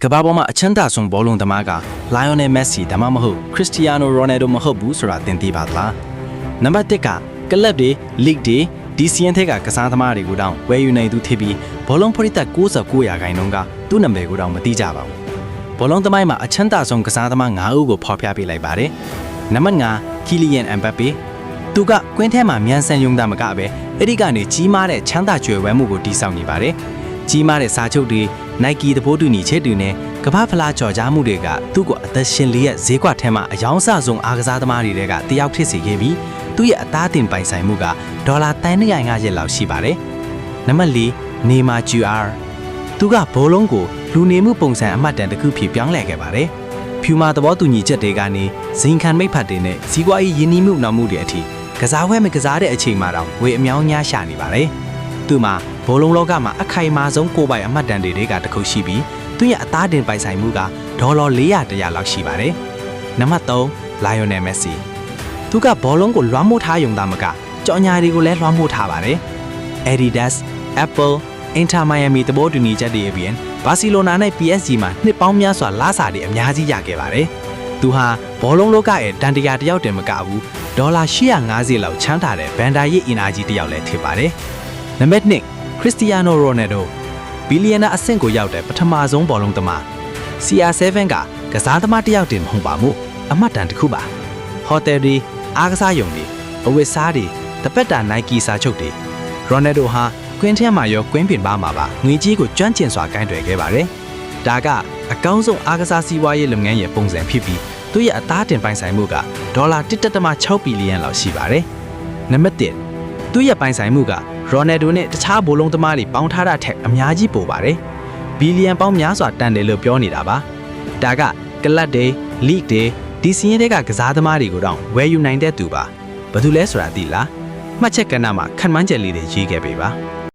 ကဘာပေါ်မှာအချမ်းသာဆုံးဘောလုံးသမားက Lionel Messi ဒါမှမဟုတ် Cristiano Ronaldo မဟုတ်ဘူးဆိုတာသင်သိပါသလား။နံပါတ်1ကကလပ်တွေ League တွေဒီစီယန်ထက်ကကစားသမားတွေကိုတောင်ဝယ်ယူနိုင်သူဖြစ်ပြီးဘောလုံးပရိသတ်69%ကသူ့နာမည်ကိုတောင်မသိကြပါဘူး။ဘောလုံးသမိုင်းမှာအချမ်းသာဆုံးကစားသမား9ဦးကိုဖော်ပြပေးလိုက်ပါတယ်။နံပါတ်5 Kylian Mbappe သူကကွင်းထဲမှာမြန်ဆန်ယုံတာမကပဲအဲ့ဒီကနေကြီးမားတဲ့ချမ်းသာကြွယ်ဝမှုကိုတည်ဆောက်နေပါတယ်။ကြီးမားတဲ့စာချုပ်တွေ Nike သဘောတူညီချက်တွေနဲ့ကမ္ဘာဖလားကြော်ကြားမှုတွေကသူ့ကိုအသက်ရှင်လေးရဲ့ဈေးကွက်ထဲမှာအယောင်ဆဆုံးအားကစားသမားတွေကတယောက်ဖြစ်စေခဲ့ပြီးသူ့ရဲ့အသားတင်ပိုင်ဆိုင်မှုကဒေါ်လာ350လောက်ရှိပါတယ်။နံပါတ်4 Neymar Jr. သူကဘောလုံးကိုလူနေမှုပုံစံအမှတ်တန်တစ်ခုဖြစ်ပြောင်းလဲခဲ့ပါတယ်။ဖြူမာသဘောတူညီချက်တွေကနေဇင်ခံမိတ်ဖတ်တွေနဲ့ဇီကွာရေးရင်းနှီးမှုနောက်မှုတွေအထိကစားဝဲမကစားတဲ့အချိန်မှာတော့ဝေအမြောင်းများရှာနေပါတယ်။သူမှာဘောလုံးလောကမှာအခိုင်အမာဆုံးကိုယ်ပိုင်အမှတ်တန်တွေကတစ်ခုရှိပြီးသူ့ရဲ့အသားတင်ပိုင်ဆိုင်မှုကဒေါ်လာ400လောက်ရှိပါတယ်။နံပါတ်3 Lionel Messi သူကဘောလုံးကိုလွှမ်းမိုးထားယုံသားမကကြော်ညာတွေကိုလည်းလွှမ်းမိုးထားပါတယ်။ Adidas, Apple, Inter Miami သဘောတူညီချက်တွေအပြင်ဘာစီလိုနာနဲ့ PSG မှာနှစ်ပေါင်းများစွာလာစာတွေအများကြီးရခဲ့ပါတယ်။သူဟာဘောလုံးလောကရဲ့တန်တရာတယောက်တင်မကဘူးဒေါ်လာ850လောက်ချမ်းသာတဲ့ဘန်ဒါရစ်အင်အားကြီးတယောက်လည်းဖြစ်ပါတယ်။နံပါတ်2 Cristiano Ronaldo ဘီလီယံနာအဆင့်ကိုရောက်တဲ့ပထမဆုံးဘောလုံးသမား CR7 ကစားသမားတယောက်တင်မဟုတ်ပါဘူးအမှတ်တန်တစ်ခုပါဟိုတယ်တွေအားကစားရုံတွေအဝတ်စားတွေတပတ်တာ Nike စာချုပ်တွေ Ronaldo ဟာကွင်းထဲမှာရောကွင်းပြင်ပါမှာပါငွေကြီးကိုကျွမ်းကျင်စွာကိုင်တွယ်ခဲ့ပါတယ်ဒါကအကောင်းဆုံးအားကစားစီးပွားရေးလုပ်ငန်းရဲ့ပုံစံဖြစ်ပြီးသူ့ရဲ့အသားတင်ပိုင်ဆိုင်မှုကဒေါ်လာ1.6ဘီလီယံလောက်ရှိပါတယ်နံပါတ်1သူ့ရဲ့ပိုင်ဆိုင်မှုကရိုနယ်ဒိုနဲ့တခြားဘောလုံးသမားတွေပေါင်းထားတာထက်အများကြီးပိုပါတယ်။ဘီလီယံပေါင်းများစွာတန်တယ်လို့ပြောနေတာပါ။ဒါကကလပ်တွေ League တွေဒီစီးရင်တွေကကစားသမားတွေကိုတော့ဝယ်ယူနိုင်တဲ့သူပါ။ဘာလို့လဲဆိုတာသိလား။မှတ်ချက်ကဏ္ဍမှာခံမှန်းချက်လေးတွေရေးခဲ့ပေးပါ။